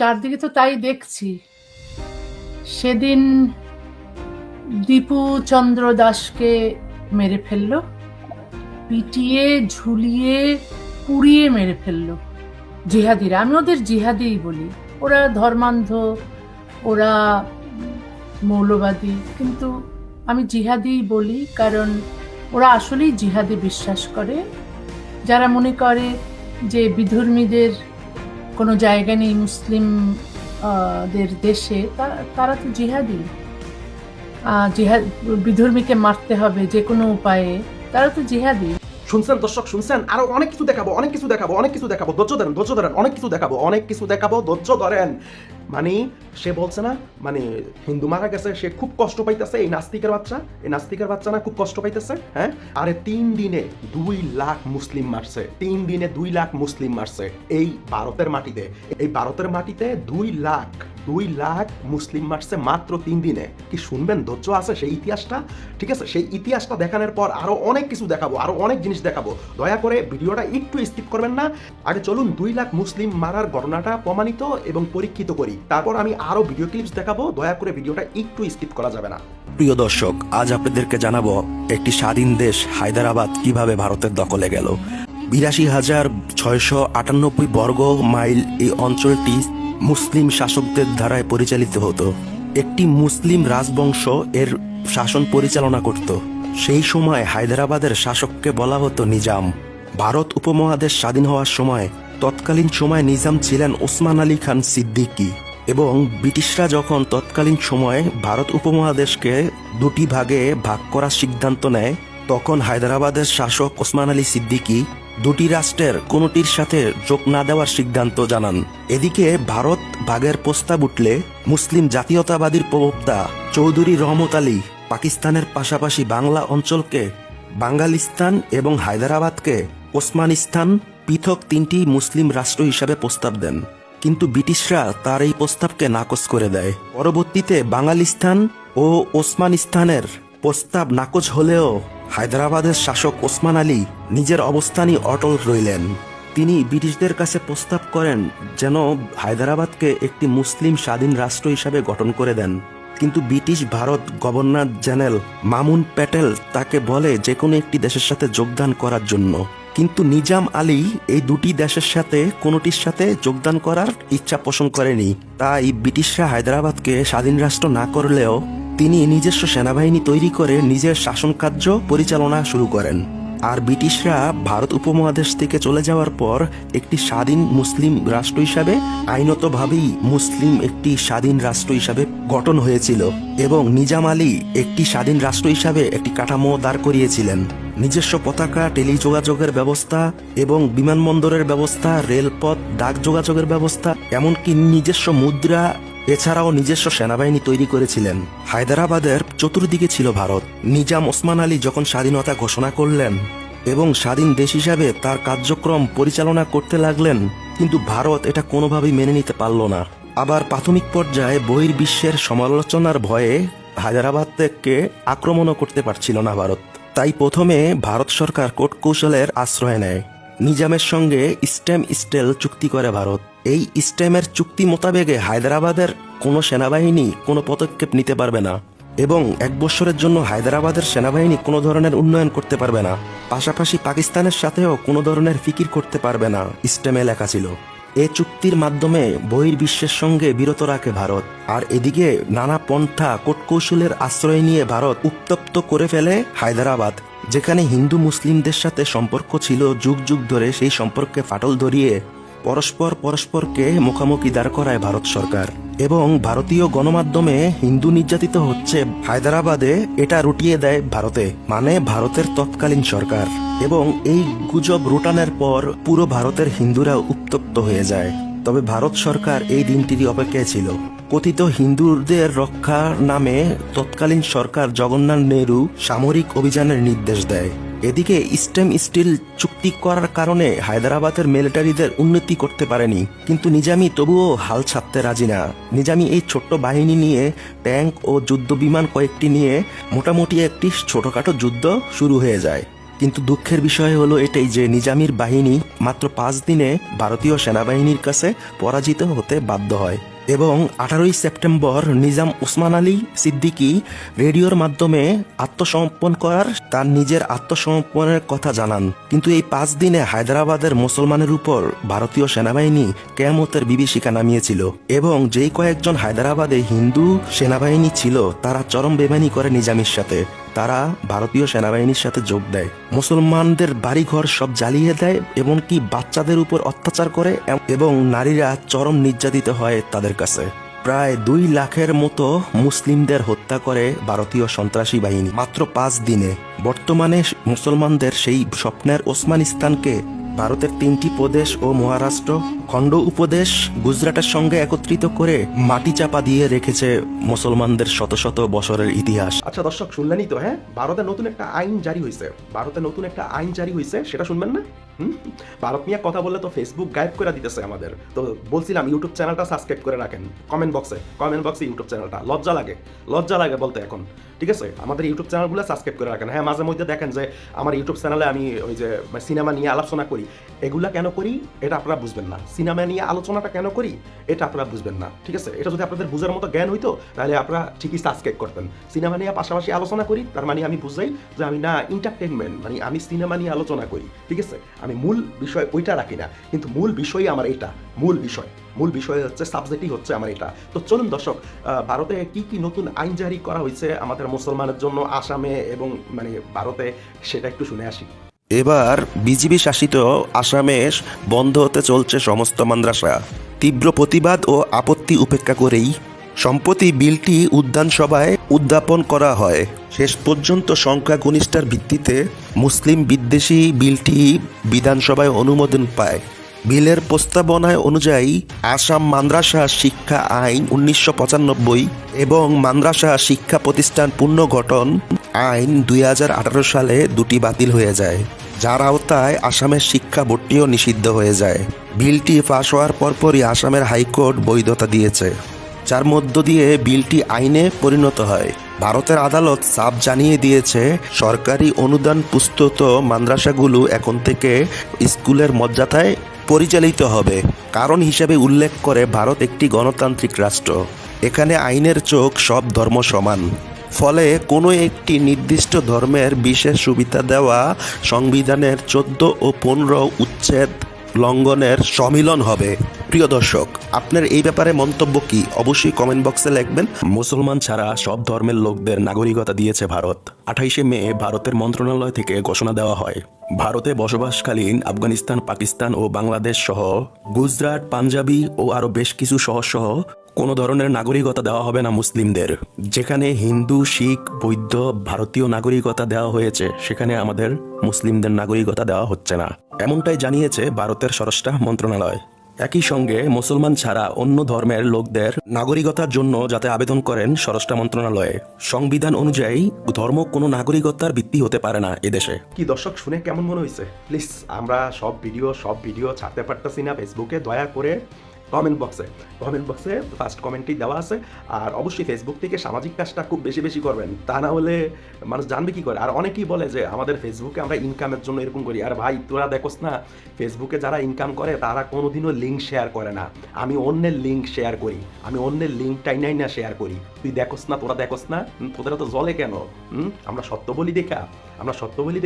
চারদিকে তো তাই দেখছি। সেদিন দীপু চন্দ্র দাসকে মেরে ফেললো, পিটিয়ে ঝুলিয়ে পুড়িয়ে মেরে ফেললো জিহাদিরা। আমি ওদের জিহাদিই বলি। ওরা ধর্মান্ধ, ওরা মৌলবাদী, কিন্তু আমি জিহাদিই বলি, কারণ ওরা আসলেই জিহাদে বিশ্বাস করে। যারা মনে করে যে বিধর্মীদের কোনো জায়গা নেই মুসলিম দের দেশে, তারা তো জিহাদি। জিহাদ, বিধর্মীকে মারতে হবে যে কোনো উপায়ে, তারা তো জিহাদি। শুনছেন দর্শক, শুনছেন? আরো অনেক কিছু দেখাবো, অনেক কিছু দেখাবো, অনেক কিছু দেখাবো, ধৈর্য ধরেন, ধৈর্য ধরেন, অনেক কিছু দেখাবো, অনেক কিছু দেখাবো, ধৈর্য ধরেন। মানে সে বলছে না, মানে হিন্দু মারা গেছে, সে খুব কষ্ট পাইতেছে। এই নাস্তিকের বাচ্চা না খুব কষ্ট পাইতেছে। হ্যাঁ, আরে 3 দিনে 2 লাখ মুসলিম মারছে, 3 দিনে 2 লাখ মুসলিম মারছে এই ভারতের মাটিতে। এই ভারতের মাটিতে 2 লাখ মুসলিম মারছে মাত্র 3 দিনে। কি শুনবেন? ধৈর্য আছে সেই ইতিহাসটা? ঠিক আছে, সেই ইতিহাসটা দেখানোর পর আরো অনেক কিছু দেখাবো, আরো অনেক জিনিস দেখাবো। দয়া করে ভিডিওটা একটু স্কিপ করবেন না। আগে চলুন 2 লাখ মুসলিম মারার ঘটনাটা প্রমাণিত এবং পরীক্ষিত করি, তারপর আমি আরো ভিডিও ক্লিপস দেখাবো। দয়া করে ভিডিওটা একটু স্কিপ করা যাবে না। প্রিয় দর্শক, আজ আপনাদেরকে জানাবো একটি স্বাধীন দেশ হায়দ্রাবাদ কিভাবে ভারতের দখলে গেল। 82,698 বর্গ মাইল এই অঞ্চলটি মুসলিম শাসকদের দ্বারায় পরিচালিত হতো। একটি মুসলিম রাজবংশ এর শাসন পরিচালনা করত। সেই সময় হায়দ্রাবাদের শাসককে বলা হতো নিজাম। ভারত উপমহাদেশ স্বাধীন হওয়ার সময় তৎকালীন সময় নিজাম ছিলেন ওসমান আলী খান সিদ্দিকী, এবং ব্রিটিশরা যখন তৎকালীন সময়ে ভারত উপমহাদেশকে 2টি ভাগে ভাগ করার সিদ্ধান্ত নেয়, তখন হায়দ্রাবাদের শাসক ওসমান আলী সিদ্দিকী 2টি রাষ্ট্রের কোনোটির সাথে যোগ না দেওয়ার সিদ্ধান্ত জানান। এদিকে ভারত ভাগের প্রস্তাব উঠলে মুসলিম জাতীয়তাবাদীর প্রবক্তা চৌধুরী রহমত আলী পাকিস্তানের পাশাপাশি বাংলা অঞ্চলকে বাঙ্গালিস্তান এবং হায়দ্রাবাদকে ওসমানিস্তান পৃথক 3টি মুসলিম রাষ্ট্র হিসাবে প্রস্তাব দেন। কিন্তু ব্রিটিশরা তার এই প্রস্তাবকে নাকচ করে দেয়। পরবর্তীতে বাঙালিস্তান ও ওসমানিস্তানের প্রস্তাব নাকচ হলেও হায়দ্রাবাদের শাসক ওসমান আলী নিজের অবস্থানই অটল রইলেন। তিনি ব্রিটিশদের কাছে প্রস্তাব করেন যেন হায়দ্রাবাদকে একটি মুসলিম স্বাধীন রাষ্ট্র হিসাবে গঠন করে দেন। কিন্তু British Bharat governor general Mamun Patel তাকে বলে যে কোনো একটি দেশের সাথে যোগদান করার জন্য। কিন্তু নিজাম আলী এই 2টি দেশের সাথে কোনোটির সাথে যোগদান করার ইচ্ছা পোষণ করেনি। তাই ব্রিটিশরা হায়দ্রাবাদকে স্বাধীন রাষ্ট্র না করলেও তিনি নিজস্ব সেনাবাহিনী তৈরি করে নিজের শাসন কার্য পরিচালনা শুরু করেন। আর ব্রিটিশরা ভারত উপমহাদেশ থেকে চলে যাওয়ার পর একটি স্বাধীন মুসলিম রাষ্ট্র হিসাবে আইনতভাবেই মুসলিম একটি স্বাধীন রাষ্ট্র হিসাবে গঠন হয়েছিল, এবং নিজাম আলী একটি স্বাধীন রাষ্ট্র হিসাবে একটি কাঠামো দাঁড় করিয়েছিলেন। নিজস্ব পতাকা, টেলিযোগাযোগের ব্যবস্থা এবং বিমানবন্দরের ব্যবস্থা, রেলপথ, ডাক যোগাযোগের ব্যবস্থা, এমনকি নিজস্ব মুদ্রা, এছাড়াও নিজস্ব সেনাবাহিনী তৈরি করেছিলেন। হায়দ্রাবাদের চতুর্দিকে ছিল ভারত। নিজাম ওসমান আলী যখন স্বাধীনতা ঘোষণা করলেন এবং স্বাধীন দেশ হিসাবে তার কার্যক্রম পরিচালনা করতে লাগলেন, কিন্তু ভারত এটা কোনোভাবেই মেনে নিতে পারল না। আবার প্রাথমিক পর্যায়ে বহির্বিশ্বের সমালোচনার ভয়ে হায়দ্রাবাদ থেকে আক্রমণও করতে পারছিল না ভারত। তাই প্রথমে ভারত সরকার কূটকৌশলের আশ্রয় নেয়। নিজামের সঙ্গে স্টেল চুক্তি করে ভারত। এই স্টেমের চুক্তি মোতাবেকে হায়দ্রাবাদের কোনো সেনাবাহিনী কোনো পদক্ষেপ নিতে পারবে না, এবং 1 বছরের জন্য হায়দ্রাবাদের সেনাবাহিনী কোনো ধরনের উন্নয়ন করতে পারবে না। পাশাপাশি পাকিস্তানের সাথেও কোনো ধরনের ফিকির করতে পারবে না, স্টেমে লেখা ছিল। এ চুক্তির মাধ্যমে বহির্বিশ্বের সঙ্গে বিরত রাখে ভারত। আর এদিকে নানা পন্থা কূটকৌশলের আশ্রয় নিয়ে ভারত উত্তপ্ত করে ফেলে হায়দ্রাবাদ, যেখানে হিন্দু মুসলিমদের সাথে সম্পর্ক ছিল যুগ যুগ ধরে। সেই সম্পর্কে ফাটল ধরিয়ে পরস্পরকে মুখোমুখি দাঁড় করায় ভারত সরকার, এবং ভারতীয় গণমাধ্যমে হিন্দু নির্যাতিত হচ্ছে হায়দ্রাবাদে এটা রটিয়ে দেয় ভারতে, মানে ভারতের তৎকালীন সরকার। এবং এই গুজব রটানোর পর পুরো ভারতের হিন্দুরা উত্তপ্ত হয়ে যায়। তবে ভারত সরকার এই দিনটিরই অপেক্ষায় ছিল। কথিত হিন্দুদের রক্ষার নামে তৎকালীন সরকার জওহরলাল নেহরু সামরিক অভিযানের নির্দেশ দেয়। এদিকে স্টিল চুক্তি করার কারণে হায়দ্রাবাদের মিলিটারিদের উন্নতি করতে পারেনি, কিন্তু নিজামী তবুও হাল ছাড়তে রাজি না। নিজামী এই ছোট্ট বাহিনী নিয়ে, ট্যাঙ্ক ও যুদ্ধ বিমান কয়েকটি নিয়ে মোটামুটি একটি ছোটখাটো যুদ্ধ শুরু হয়ে যায়। কিন্তু দুঃখের বিষয় হলো এটাই যে নিজামীর বাহিনী মাত্র 5 দিনে ভারতীয় সেনাবাহিনীর কাছে পরাজিত হতে বাধ্য হয় এবং 18ই সেপ্টেম্বর নিজাম উসমান আলী সিদ্দিকী রেডিওর মাধ্যমে আত্মসমর্পণ করার তার নিজের আত্মসমর্পণের কথা জানান। কিন্তু এই 5 দিনে হায়দ্রাবাদের মুসলমানের উপর ভারতীয় সেনাবাহিনী কেয়ামতের বিভীষিকা নামিয়েছিল এবং যেই কয়েকজন হায়দ্রাবাদে হিন্দু সেনাবাহিনী ছিল তারা চরম বেমানি করে নিজামীর সাথে। তারা ভারতীয় সেনাবাহিনীর সাথে যোগ দেয়, মুসলমানদের বাড়িঘর সব জ্বালিয়ে দেয়, এমনকি বাচ্চাদের উপর অত্যাচার করে এবং নারীরা চরম নির্যাতিত হয় তাদের কাছে। প্রায় 2 লাখের মতো মুসলিমদের হত্যা করে ভারতীয় সন্ত্রাসী বাহিনী মাত্র 5 দিনে। বর্তমানে মুসলমানদের সেই স্বপ্নের ওসমানিস্তানকে ভারতের 3টি প্রদেশ ও মহারাষ্ট্র খণ্ড উপদেশ গুজরাটের সঙ্গে একত্রিত করে মাটি চাপা দিয়ে রেখেছে মুসলমানদের শত শত বছরের ইতিহাস। আচ্ছা দর্শক, শুনলেনই তো, হ্যাঁ, ভারতে নতুন একটা আইন জারি হয়েছে, সেটা শুনবেন না? ভারত নিয়ে কথা বললে তো ফেসবুক গায়েব করে দিতেছে আমাদের। তো বলছিলাম ইউটিউব চ্যানেলটা সাবস্ক্রাইব করে রাখেন। কমেন্ট বক্সে ইউটিউব চ্যানেলটা, লজ্জা লাগে বলতে এখন, ঠিক আছে? আমাদের ইউটিউব চ্যানেলগুলো সাবস্ক্রাইব করে রাখেন। হ্যাঁ, মাঝে মধ্যে দেখেন যে আমার ইউটিউব চ্যানেলে আমি ওই যে সিনেমা নিয়ে আলোচনা করি, এগুলা কেন করি এটা আপনারা বুঝবেন না। সিনেমা নিয়ে আলোচনাটা কেন করি এটা আপনারা বুঝবেন না, ঠিক আছে? এটা যদি আপনাদের বুঝার মতো জ্ঞান হইতো তাহলে আপনারা ঠিকই সাবস্ক্রাইব করতেন। সিনেমা নিয়ে পাশাপাশি আলোচনা করি, তার মানে আমি বুঝাই যে আমি না এন্টারটেনমেন্ট, মানে আমি সিনেমা নিয়ে আলোচনা করি, ঠিক আছে? আমি মূল বিষয় ওইটা রাখি না, কিন্তু মূল বিষয়ই আমার এটা, মূল বিষয় হচ্ছে, সাবজেক্টই হচ্ছে আমার এটা। তো চলুন দর্শক, ভারতে কি নতুন আইন জারি করা হয়েছে আমাদের মুসলমানের জন্য আসামে এবং মানে ভারতে, সেটা একটু শুনে আসি। এবার বিজেপি শাসিত আসামে বন্ধ হতে চলছে সমস্ত মাদ্রাসা। তীব্র প্রতিবাদ ও আপত্তি উপেক্ষা করেই সম্প্রতি বিলটি উদ্যানসভায় উদ্যাপন করা হয়। শেষ পর্যন্ত সংখ্যাগরিষ্ঠতার ভিত্তিতে মুসলিম বিদ্বেষী বিলটি বিধানসভায় অনুমোদন পায়। বিলের প্রস্তাবনায় অনুযায়ী আসাম মাদ্রাসা শিক্ষা আইন 1995 এবং মাদ্রাসা শিক্ষা প্রতিষ্ঠান পুনর্গঠন আইন 2018 সালে দুটি বাতিল হয়ে যায়, যার আওতায় আসামের শিক্ষা ভর্তিও নিষিদ্ধ হয়ে যায়। বিলটি পাশ হওয়ার পরপরই আসামের হাইকোর্ট বৈধতা দিয়েছে, যার মধ্য দিয়ে বিলটি আইনে পরিণত হয়। ভারতের আদালত সাফ জানিয়ে দিয়েছে সরকারি অনুদান পুস্তত মাদ্রাসাগুলো এখন থেকে স্কুলের মর্যাদায় পরিচালিত হবে। কারণ হিসেবে উল্লেখ করে ভারত একটি গণতান্ত্রিক রাষ্ট্র, এখানে আইনের চোখ সব ধর্ম সমান। ফলে কোনো একটি নির্দিষ্ট ধর্মের বিশেষ সুবিধা দেওয়া সংবিধানের 14 ও 15 উচ্ছেদ লঙ্ঘনের সম্মিলন হবে। প্রিয় দর্শক, আপনার এই ব্যাপারে মন্তব্য কি অবশ্যই কমেন্ট বক্সে লিখবেন। মুসলমান ছাড়া সব ধর্মের লোকদের নাগরিকতা দিয়েছে ভারত। 28শে মে ভারতের মন্ত্রণালয় থেকে ঘোষণা দেওয়া হয়, ভারতে বসবাসকালীন আফগানিস্তান, পাকিস্তান ও বাংলাদেশ সহ গুজরাট, পাঞ্জাবি ও আরও বেশ কিছু শহর সহ কোনো ধরনের নাগরিকতা দেওয়া হবে না মুসলিমদের। যেখানে হিন্দু, শিখ, বৌদ্ধ ভারতীয় নাগরিকতা দেওয়া হয়েছে, সেখানে আমাদের মুসলিমদের নাগরিকতা দেওয়া হচ্ছে না, এমনটাই জানিয়েছে ভারতের স্বরাষ্ট্র মন্ত্রণালয়। একই সঙ্গে মুসলমান ছাড়া অন্য ধর্মের লোকদের নাগরিকতার জন্য যাতে আবেদন করেন স্বরাষ্ট্র মন্ত্রণালয়ে। সংবিধান অনুযায়ী ধর্ম কোনো নাগরিকতার ভিত্তি হতে পারে না এদেশে। কি দর্শক, শুনে কেমন মনে হয়েছে? প্লিজ, আমরা সব ভিডিও ছাড়তে পারতেছি না ফেসবুকে, দয়া করে কমেন্ট বক্সে ফার্স্ট কমেন্টই দেওয়া আছে। আর অবশ্যই ফেসবুক থেকে সামাজিক কাজটা খুব বেশি করবেন, তা না হলে মানুষ জানবে কি করে। আর অনেকেই বলে যে আমাদের ফেসবুকে আমরা ইনকামের জন্য এরকম করি। আর ভাই, তোরা দেখোস না ফেসবুকে যারা ইনকাম করে তারা কোনোদিনও লিঙ্ক শেয়ার করে না। আমি অন্যের লিঙ্ক শেয়ার করি, আমি অন্যের লিঙ্কটাই না শেয়ার করি। তুই দেখোস না, তোরা দেখোস না, তোদের তো জলে কেন? আমরা সত্য বলি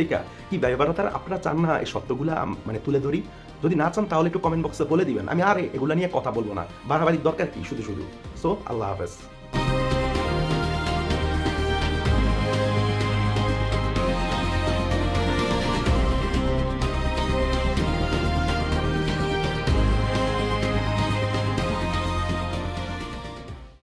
দেখা কি ব্যবহারতার আপনারা চান না এই সত্যগুলা মানে তুলে ধরি? যদি না চান তাহলে একটু কমেন্ট বক্সে বলে দিবেন, আমি আর এগুলা নিয়ে কথা বলবো না, বাড়াবাড়ির দরকার কি শুধু। সো আল্লাহ হাফেজ।